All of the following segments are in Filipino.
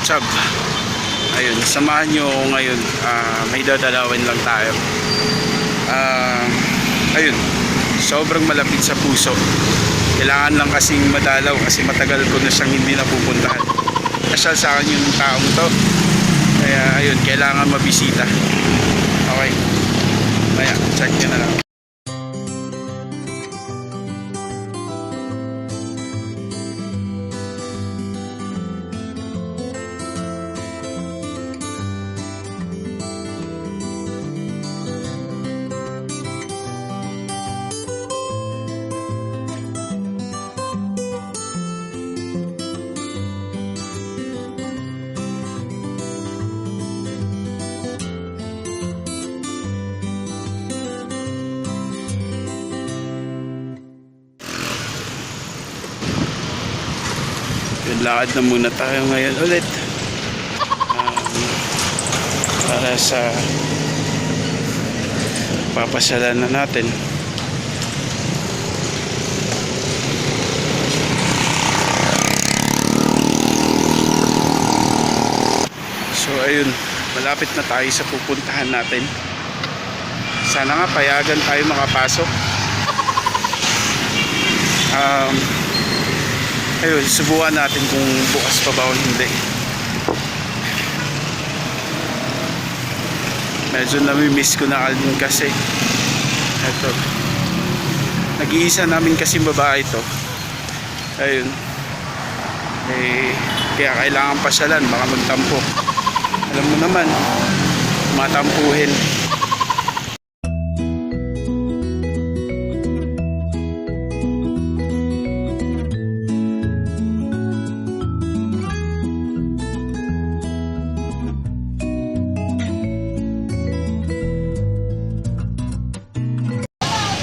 Chab. Ayun, samahan nyo ngayon. May dadalawin lang tayo. Ayun, sobrang malapit sa puso. Kailangan lang kasing madalaw kasi matagal ko na siyang hindi napupuntahan. Kasal sa akin yung taong to. Kaya ayun, kailangan mabisita. Okay. Maya, check nyo na lang. Lakad na muna tayo ngayon ulit para sa papasyalan na natin. So ayun, malapit na tayo sa pupuntahan natin. Sana nga payagan tayo makapasok. Ayun, subukan natin kung bukas pa ba o hindi. Medyo nami-miss ko na Alvin kasi eto, nag-iisa namin kasi babae ito. Ayun, kaya kailangan pasyalan, baka magtampo. Alam mo naman, matampuhin.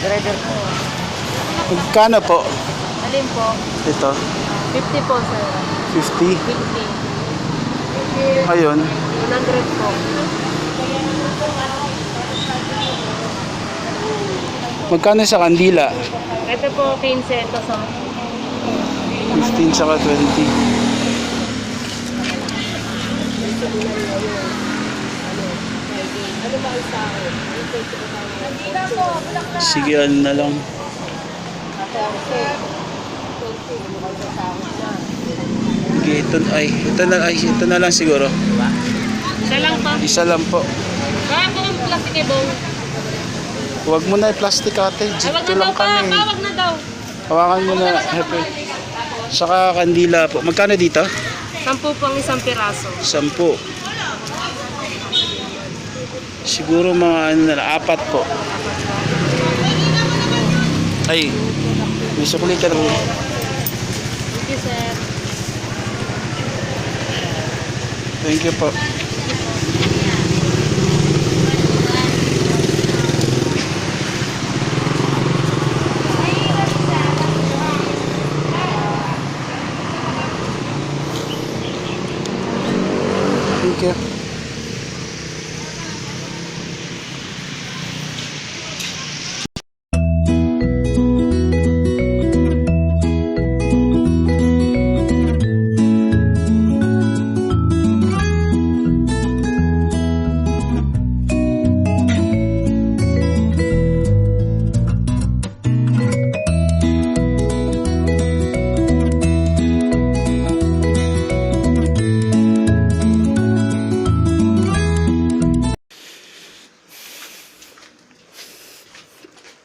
Driver po. Magkano po? Alin po? Ito, 50 po, sir. 50. 50. Ayun, 100 po. magkano sa kandila? Ito po, 15. Ito sa 15 saka 20. Sige, ano na lang. Okay, ito na lang siguro. Isa lang po. Isa lang po. Kaya po ang plastic eh, bong. Huwag mo na i-plastic ate. Ay, wag Dito na daw lang pa. kami. Wag na daw. Hawakan mo na. Happy. Saka kandila po. Magkano dito? 10 po ang isang piraso. 10. Siguro mga ano na, 4 po. Ay, may sukulitan. Thank you, sir. Thank you po. Thank you.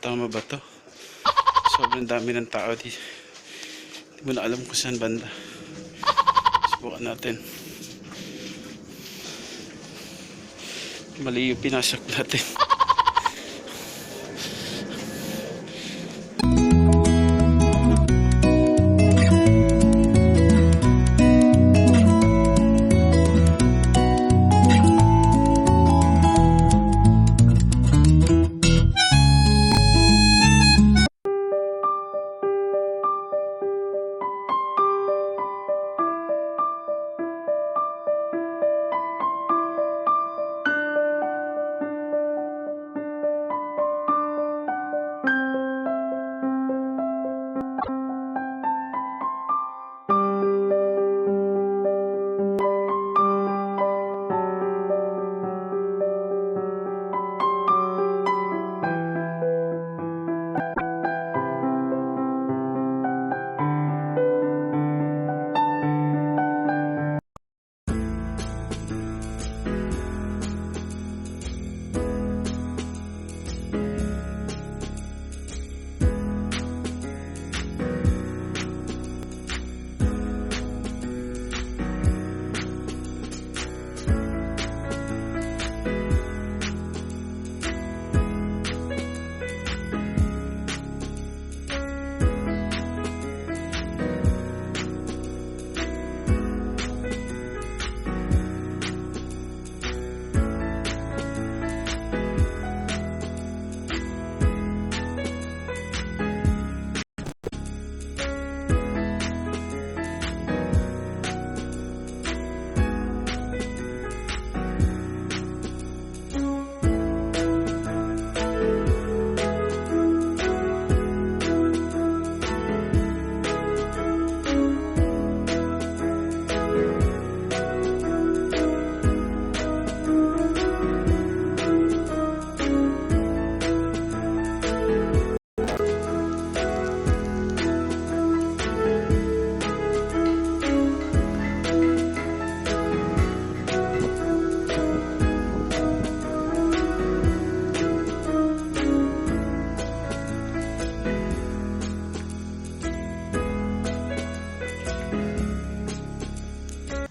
Tama ba to? Sobrang dami ng tao dito. Hindi mo na alam kung saan banda. Subukan natin. Mali yung pinasok natin.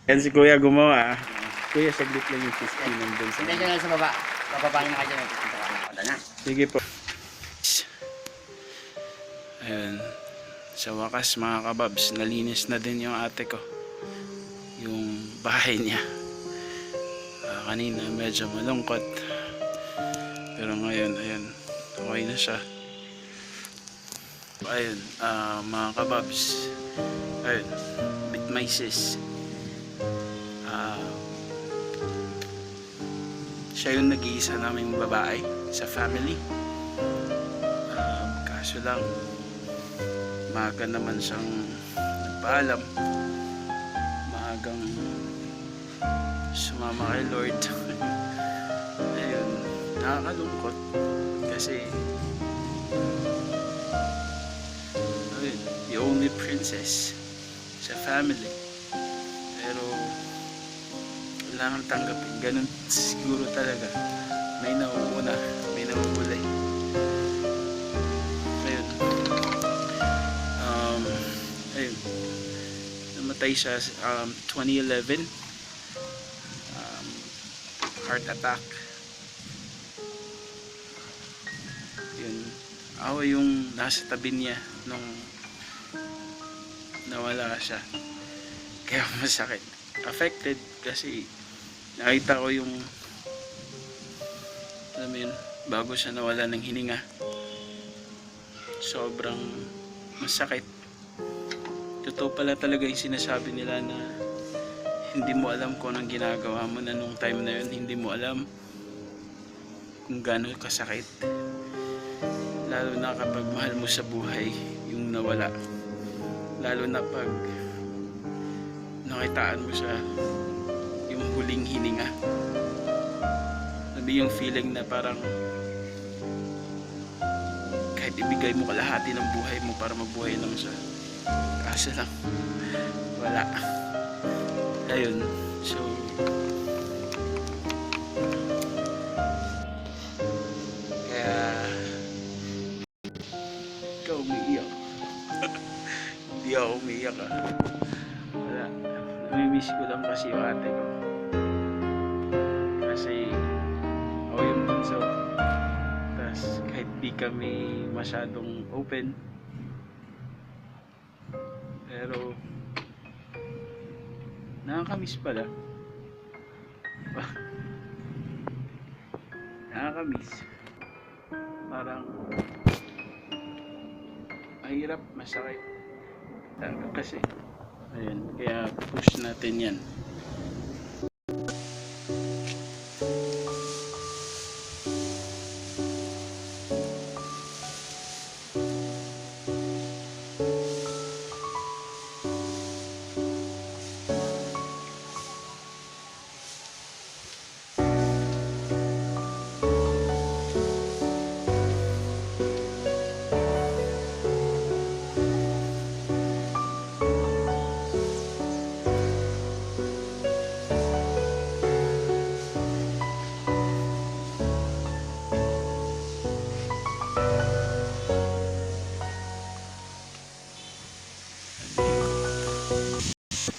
Yan si Kuya gumawa. Kuya, saglit lang yung 15 nandun sa... Hindi nyo lang sa baba. Bababa nyo na kayo dyan. Pupunta ka na. Na. Sige po. Ayan. Sa wakas mga kababs, nalinis na din yung ate ko. Yung bahay niya. Kanina medyo malungkot. Pero ngayon, ayan. Okay na siya. Ayun, mga kababs. Ayun. With my sis. Siya yung nag-iisa naming babae sa family. Kaso lang, maaga naman siyang nagpaalam. Maagang sumama kay Lord. Ayun, nakakalungkot. Kasi, ayun, the only princess sa family. Pero, kailangan tanggapin. Ganun siguro talaga. May nauuna, may nauulay. Ayun. Ayun. Namatay siya 2011. Heart attack. Yun. Ako yung nasa tabi niya nung nawala siya. Kaya masakit. Affected kasi nakita ko yung, alam mo yun, bago siya nawala ng hininga, sobrang masakit. Totoo pala talaga yung sinasabi nila na hindi mo alam kung anong ginagawa mo na nung time na yun. Hindi mo alam kung gaano kasakit, lalo na kapag mahal mo sa buhay yung nawala, lalo na pag nakitaan mo siya yung huling hininga. Sabi yung feeling na parang kahit ibigay mo kalahati ng buhay mo para mabuhay lang siya, kaso lang wala. Ayun, so kaya ikaw umiiyak. Hindi ako umiiyak wala. Namimiss ko lang kasi yung ate ko. Kasi ako yung bunso. Tapos kahit di kami masyadong open, pero nakakamiss pala. Nakakamiss. Parang mahirap, masakit. Kasi ayun, kaya push natin yan.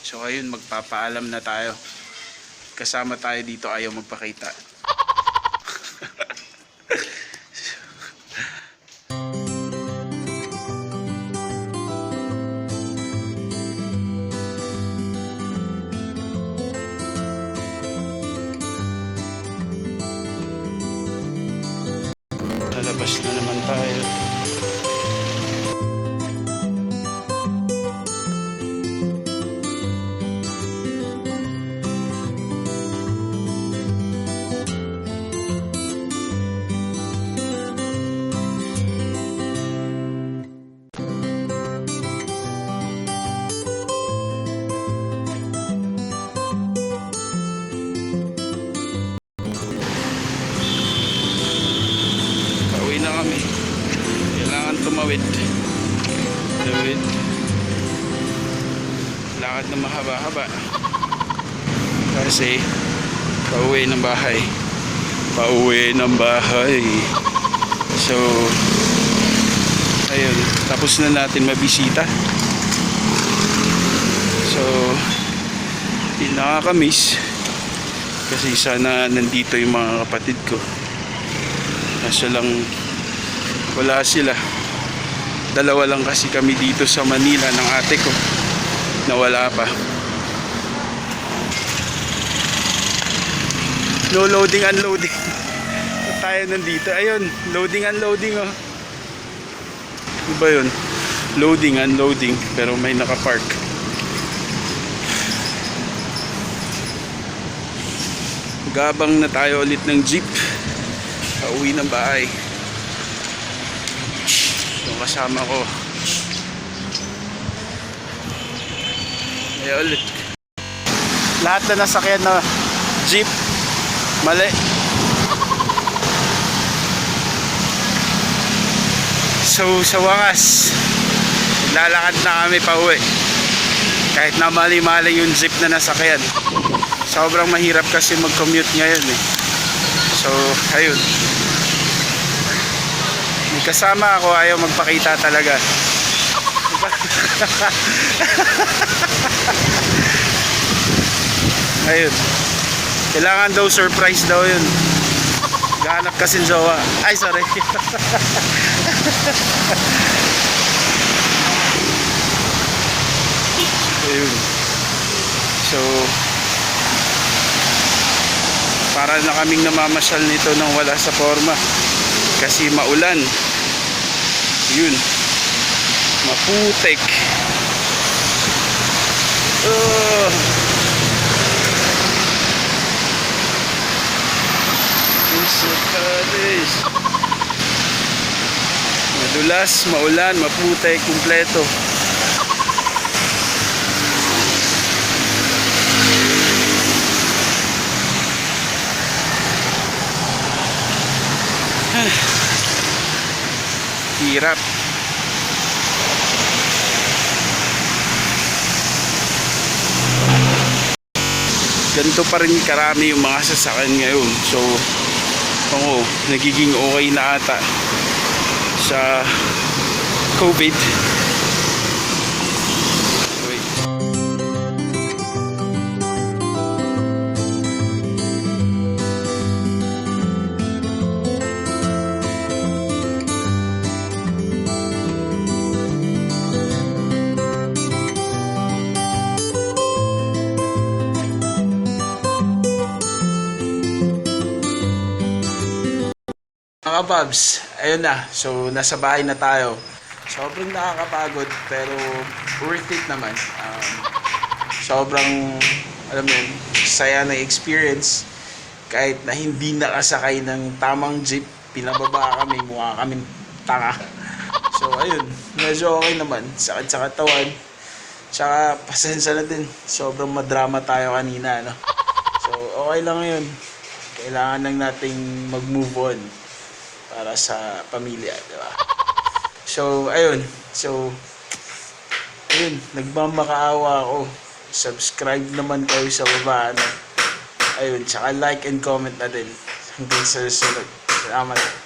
So ayun, magpapaalam na tayo. Kasama tayo dito, ayaw magpakita. Lalabas na naman tayo. Pauwi na kami. Kailangan tumawid. Tawid. Lakad na mahaba-haba. Kasi pauwi ng bahay. Pauwi ng bahay. So ayun, tapos na natin mabisita. So Hindi nakakamiss. Kasi sana nandito yung mga kapatid ko. Kaso lang wala sila. Dalawa lang kasi kami dito sa Manila ng ate ko na wala pa. No loading, unloading. Tayo nandito. Ayun, loading, unloading oh. Ano ba yun? Loading, unloading. Pero may nakapark. Gabang na tayo ulit ng jeep. Pauwi ng bahay. Yung kasama ko. Ay ulit. Lahat na nasakyan na jeep. Mali. So sa wakas, lalakad na kami pa uwi. Kahit na mali-mali yung jeep na nasakyan. Sobrang mahirap kasi mag-commute ngayon eh. So ayun. May kasama ako, ayaw magpakita talaga. Ayun. Kailangan daw surprise daw yun. Gahanap kasi jowa. Ay, sorry. Ayun. So, para na kaming namamasyal nito nang wala sa forma. Kasi maulan. Yun. Maputik. Madulas, maulan, maputik, kumpleto. Hirap. Ganito pa rin karami yung mga sasakyan ngayon. So, nagiging okay na ata sa COVID. Wait. Mga Babs, ayun na. So, nasa bahay na tayo. Sobrang nakakapagod, pero worth it naman. Sobrang, alam mo yun, saya na experience. Kahit na hindi nakasakay ng tamang jeep, pinababa kami, mukha kaming tanga. So, ayun, medyo okay naman. Sakit sa katawan. Tsaka, pasensya na din. Sobrang madrama tayo kanina, no? So, okay lang yun. Kailangan lang nating mag-move on para sa pamilya, di ba? So, ayun. Nagmamakaawa ako. Subscribe naman kayo sa baba, ano? Ayun, tsaka like and comment na din. Hanggang sa susunod. Salamat.